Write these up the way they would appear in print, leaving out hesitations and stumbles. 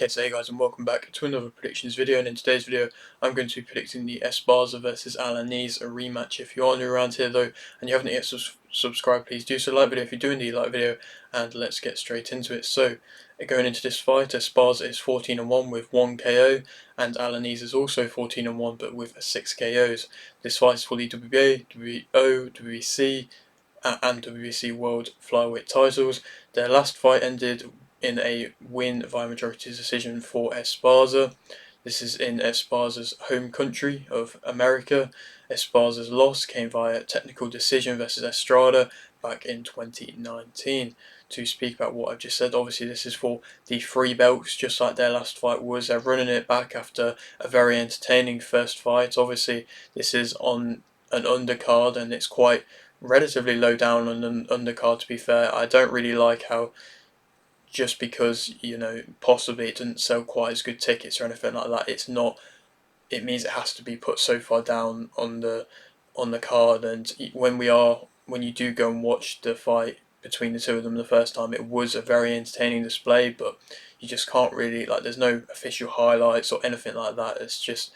Okay, so hey guys, and welcome back to another predictions video. And in today's video I'm going to be predicting the Esparza versus Alaniz, a rematch. If you are new around here though and you haven't yet subscribed, please do so. Like video if you do indeed like video, and let's get straight into it. So going into this fight, Esparza is 14-1 with 1 KO, and Alaniz is also 14-1 but with 6 KOs. This fight is for the WBA, WBO, WBC and WBC World Flyweight titles. Their last fight ended in a win via majority decision for Esparza. This is in Esparza's home country of America. Esparza's loss came via technical decision versus Estrada back in 2019. To speak about what I've just said, obviously this is for the 3 belts, just like their last fight was. They're running it back after a very entertaining first fight. Obviously this is on an undercard and it's quite relatively low down on an undercard, to be fair. I don't really like how, just because, possibly it doesn't sell quite as good tickets or anything like that, it means it has to be put so far down on the card. And when you do go and watch the fight between the two of them the first time, it was a very entertaining display, but you just can't really, there's no official highlights or anything like that. It's just,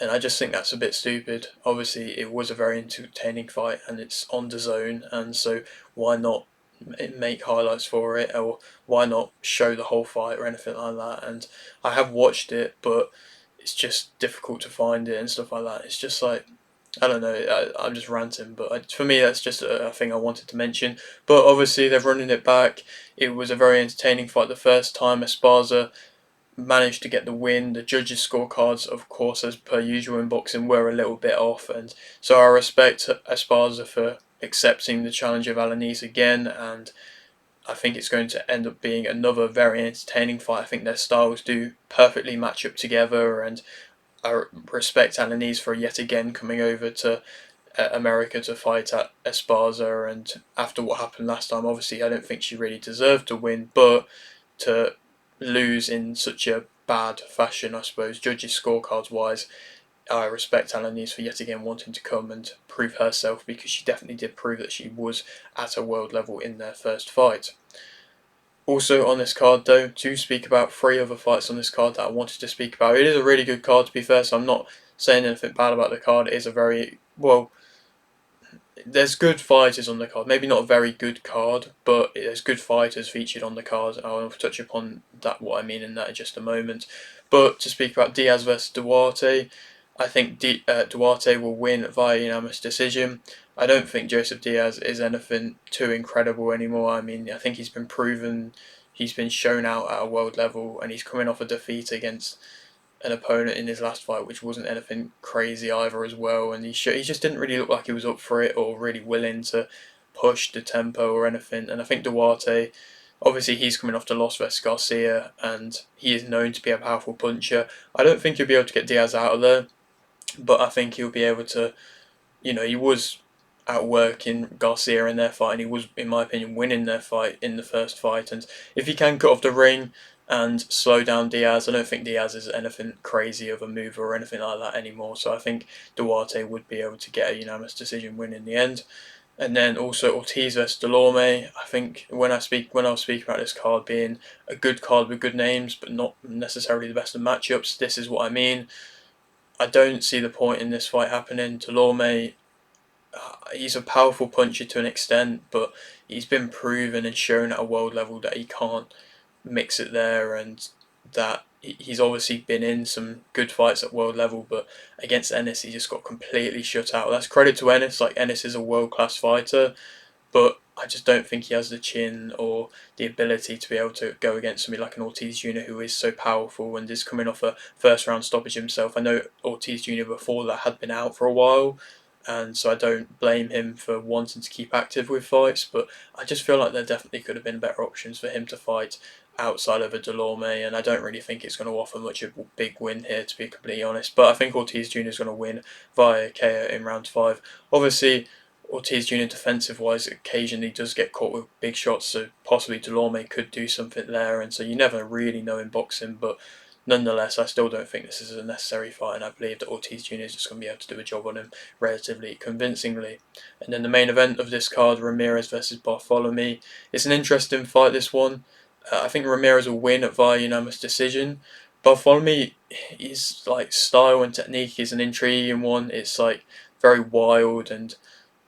and I just think that's a bit stupid. Obviously it was a very entertaining fight and it's on the zone, and so why not make highlights for it, or why not show the whole fight or anything like that? And I have watched it, but it's just difficult to find it and stuff like that. It's just like, I don't know, I'm just ranting, but for me that's just a thing I wanted to mention. But obviously they're running it back. It was a very entertaining fight the first time. Esparza managed to get the win. The judges' scorecards, of course, as per usual in boxing, were a little bit off, and so I respect Esparza for accepting the challenge of Alaniz again, and I think it's going to end up being another very entertaining fight. I think their styles do perfectly match up together, and I respect Alaniz for yet again coming over to America to fight at Esparza. And after what happened last time, obviously I don't think she really deserved to win, but to lose in such a bad fashion, I suppose, judges' scorecards wise, I respect Alaniz for yet again wanting to come and prove herself, because she definitely did prove that she was at a world level in their first fight. Also on this card though, to speak about 3 other fights on this card that I wanted to speak about. It is a really good card, to be fair, so I'm not saying anything bad about the card. It is a very, well, there's good fighters on the card. Maybe not a very good card, but there's good fighters featured on the card. I'll touch upon that, what I mean in that in just a moment. But to speak about Diaz versus Duarte, I think Duarte will win via unanimous decision. I don't think Joseph Diaz is anything too incredible anymore. I mean, I think he's been proven, he's been shown out at a world level, and he's coming off a defeat against an opponent in his last fight which wasn't anything crazy either as well, and he just didn't really look like he was up for it or really willing to push the tempo or anything. And I think Duarte, obviously he's coming off the loss versus Garcia, and he is known to be a powerful puncher. I don't think he'll be able to get Diaz out of there, but I think he'll be able to, he was outworking Garcia in their fight, and he was, in my opinion, winning their fight in the first fight. And if he can cut off the ring and slow down Diaz, I don't think Diaz is anything crazy of a mover or anything like that anymore. So I think Duarte would be able to get a unanimous decision win in the end. And then also Ortiz versus Delorme. I think when I was speaking about this card being a good card with good names, but not necessarily the best of matchups, this is what I mean. I don't see the point in this fight happening. Delorme, he's a powerful puncher to an extent, but he's been proven and shown at a world level that he can't mix it there, and that he's obviously been in some good fights at world level, but against Ennis he just got completely shut out. That's credit to Ennis. Ennis is a world class fighter, but I just don't think he has the chin or the ability to be able to go against somebody like an Ortiz Jr. who is so powerful and is coming off a first round stoppage himself. I know Ortiz Jr. before that had been out for a while, and so I don't blame him for wanting to keep active with fights, but I just feel like there definitely could have been better options for him to fight outside of a Delorme, and I don't really think it's going to offer much of a big win here, to be completely honest. But I think Ortiz Jr. is going to win via KO in round 5. Obviously, Ortiz Jr. defensive wise occasionally does get caught with big shots, so possibly Delorme could do something there, and so you never really know in boxing. But nonetheless, I still don't think this is a necessary fight, and I believe that Ortiz Jr. is just going to be able to do a job on him relatively convincingly. And then the main event of this card, Ramirez versus Bartholomew. It's an interesting fight, this one. I think Ramirez will win via unanimous decision. Bartholomew, his like style and technique is an intriguing one. It's like very wild and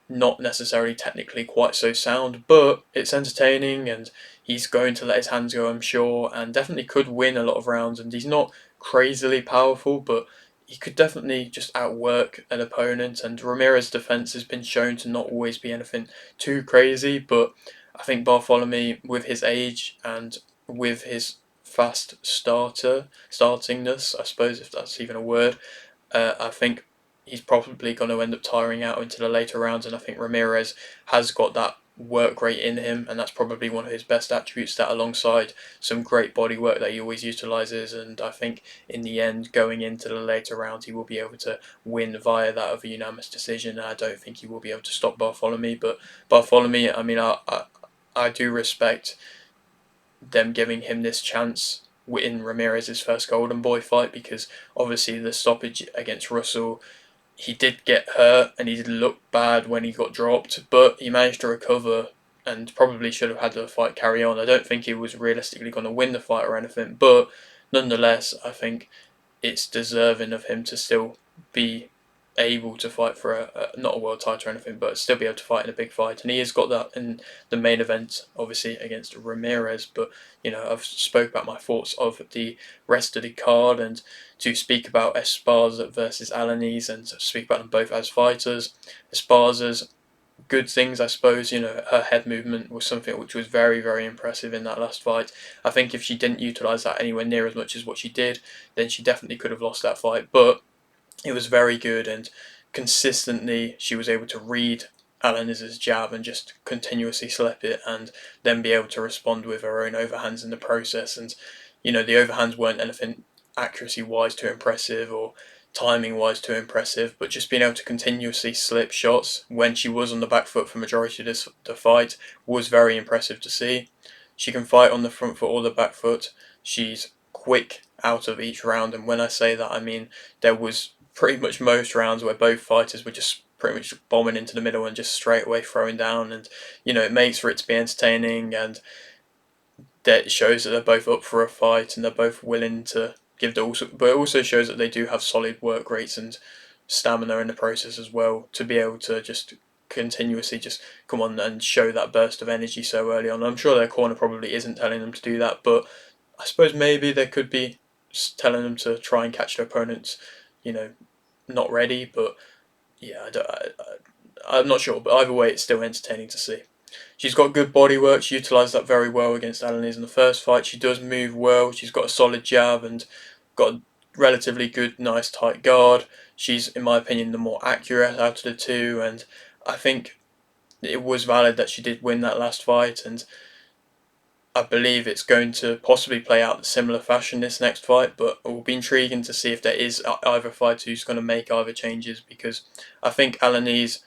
not necessarily technically quite so sound, but it's entertaining and he's going to let his hands go, I'm sure, and definitely could win a lot of rounds. And he's not crazily powerful, but he could definitely just outwork an opponent. And Ramirez's defense has been shown to not always be anything too crazy, but I think Bartholomew, with his age and with his fast startingness, I suppose if that's even a word, I think he's probably going to end up tiring out into the later rounds, and I think Ramirez has got that work rate in him, and that's probably one of his best attributes. That alongside some great body work that he always utilises, and I think in the end, going into the later rounds, he will be able to win via that of a unanimous decision. And I don't think he will be able to stop Bartholomew, but Bartholomew, I mean, I do respect them giving him this chance in Ramirez's first Golden Boy fight, because obviously the stoppage against Russell, he did get hurt and he did look bad when he got dropped, but he managed to recover and probably should have had the fight carry on. I don't think he was realistically going to win the fight or anything, but nonetheless, I think it's deserving of him to still be able to fight for not a world title or anything, but still be able to fight in a big fight. And he has got that in the main event, obviously against Ramirez. But I've spoke about my thoughts of the rest of the card, and to speak about Esparza versus Alaniz and to speak about them both as fighters. Esparza's good things, I suppose. Her head movement was something which was very, very impressive in that last fight. I think if she didn't utilise that anywhere near as much as what she did, then she definitely could have lost that fight. But it was very good, and consistently she was able to read Alaniz's jab and just continuously slip it, and then be able to respond with her own overhands in the process. And the overhands weren't anything accuracy wise too impressive or timing wise too impressive, but just being able to continuously slip shots when she was on the back foot for majority of the fight was very impressive to see. She can fight on the front foot or the back foot. She's quick out of each round, and when I say that, I mean there was pretty much most rounds where both fighters were just pretty much bombing into the middle and just straight away throwing down, and it makes for it to be entertaining, and that shows that they're both up for a fight and they're both willing to give the also, but it also shows that they do have solid work rates and stamina in the process as well, to be able to just continuously just come on and show that burst of energy so early on. I'm sure their corner probably isn't telling them to do that, but I suppose maybe they could be telling them to try and catch their opponents, you know, not ready. But yeah, I'm not sure. But either way, it's still entertaining to see. She's got good body work. She utilised that very well against Alaniz in the first fight. She does move well. She's got a solid jab and got a relatively good, nice, tight guard. She's, in my opinion, the more accurate out of the two, and I think it was valid that she did win that last fight, and I believe it's going to possibly play out in similar fashion this next fight, but it will be intriguing to see if there is either fighter who's going to make either changes, because I think Alaniz,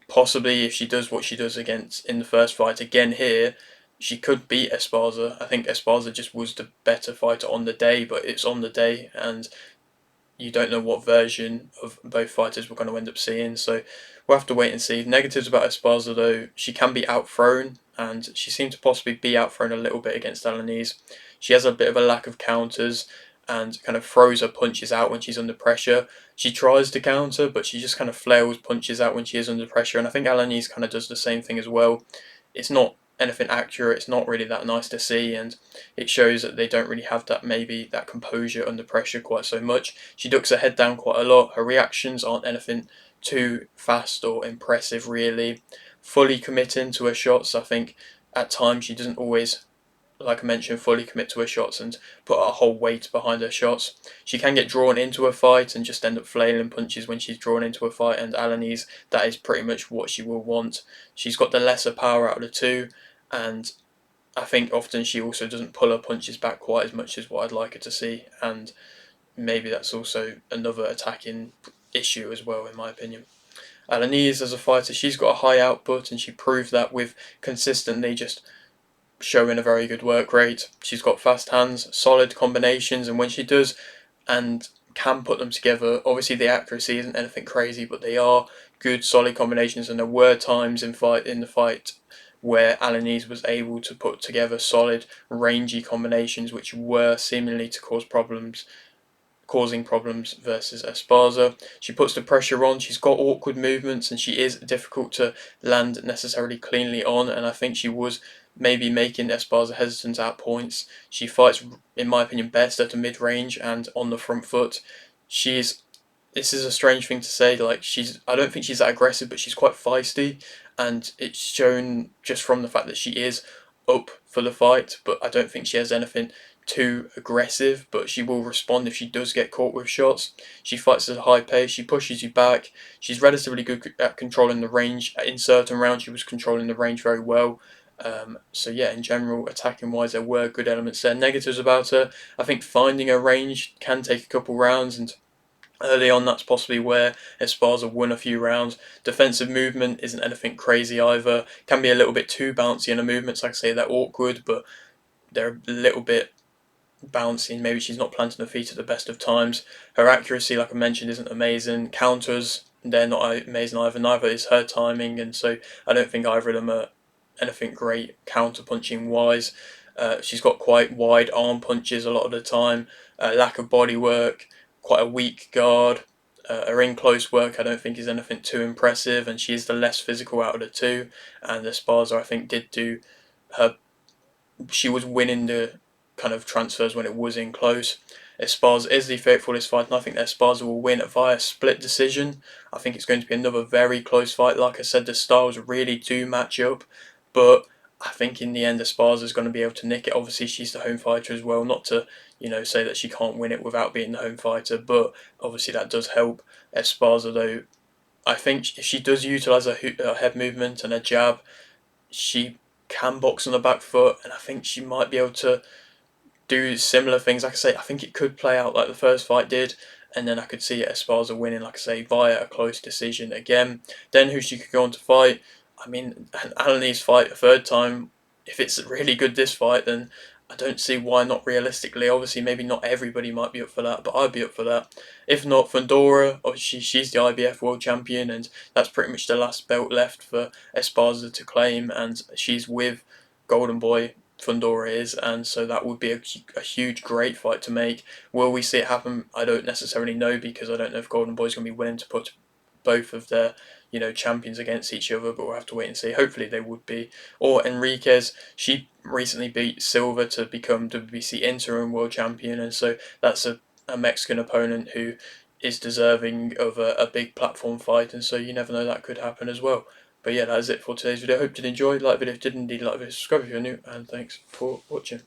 possibly if she does what she does against in the first fight again here, she could beat Esparza. I think Esparza just was the better fighter on the day, but it's on the day, and you don't know what version of both fighters we're going to end up seeing. So we'll have to wait and see. Negatives about Esparza though, she can be outthrown, and she seemed to possibly be outthrown a little bit against Alaniz. She has a bit of a lack of counters and kind of throws her punches out when she's under pressure. She tries to counter, but she just kind of flails punches out when she is under pressure. And I think Alaniz kind of does the same thing as well. It's not anything accurate. It's not really that nice to see, and it shows that they don't really have that composure under pressure quite so much. She ducks her head down quite a lot. Her reactions aren't anything too fast or impressive really. Fully committing to her shots, I think at times she doesn't always, like I mentioned, fully commit to her shots and put her whole weight behind her shots. She can get drawn into a fight and just end up flailing punches when she's drawn into a fight, and Alaniz, that is pretty much what she will want. She's got the lesser power out of the two, and I think often she also doesn't pull her punches back quite as much as what I'd like her to see, and maybe that's also another attacking issue as well, in my opinion. Alaniz, as a fighter, she's got a high output, and she proved that with consistently just showing a very good work rate. She's got fast hands, solid combinations, and when she does and can put them together, obviously the accuracy isn't anything crazy, but they are good, solid combinations. And there were times in the fight where Alaniz was able to put together solid, rangy combinations which were seemingly to causing problems versus Esparza. She puts the pressure on, she's got awkward movements, and she is difficult to land necessarily cleanly on, and I think she was maybe making Esparza hesitant at points. She fights, in my opinion, best at a mid-range and on the front foot. She's This is a strange thing to say. Like, I don't think she's that aggressive, but she's quite feisty, and it's shown just from the fact that she is up for the fight. But I don't think she has anything too aggressive. But she will respond if she does get caught with shots. She fights at a high pace. She pushes you back. She's relatively good at controlling the range. In certain rounds, she was controlling the range very well. So yeah, in general, attacking wise, there were good elements there. Negatives about her, I think finding her range can take a couple rounds, and early on, that's possibly where Esparza won a few rounds. Defensive movement isn't anything crazy either. Can be a little bit too bouncy in the movements. Like I say, they're awkward, but they're a little bit bouncy. Maybe she's not planting her feet at the best of times. Her accuracy, like I mentioned, isn't amazing. Counters, they're not amazing either. Neither is her timing, and so I don't think either of them are anything great counter punching wise. She's got quite wide arm punches a lot of the time, lack of body work, quite a weak guard. Her in close work, I don't think, is anything too impressive, and she's the less physical out of the two. And Esparza, I think, did do her. She was winning the kind of transfers when it was in close. Esparza is the favourite for this fight, and I think Esparza will win via split decision. I think it's going to be another very close fight. Like I said, the styles really do match up, but I think in the end, Esparza is going to be able to nick it. Obviously, she's the home fighter as well. Not to say that she can't win it without being the home fighter, but obviously that does help Esparza. Though I think if she does utilise her head movement and her jab, she can box on the back foot, and I think she might be able to do similar things. Like I say, I think it could play out like the first fight did, and then I could see Esparza winning, like I say, via a close decision again. Then who she could go on to fight? I mean, Alaniz fight a third time. If it's really good this fight, then I don't see why not realistically. Obviously, maybe not everybody might be up for that, but I'd be up for that. If not, Fundora, obviously she's the IBF world champion, and that's pretty much the last belt left for Esparza to claim, and she's with Golden Boy Fundora is, and so that would be a huge, great fight to make. Will we see it happen? I don't necessarily know, because I don't know if Golden Boy's going to be willing to put both of their champions against each other, but we'll have to wait and see. Hopefully they would be. Or Enriquez, she recently beat Silva to become WBC interim world champion, and so that's a Mexican opponent who is deserving of a big platform fight, and so you never know, that could happen as well. But yeah, that is it for today's video. Hope you did enjoy. Like the video if you did, indeed like the video, subscribe if you're new, and thanks for watching.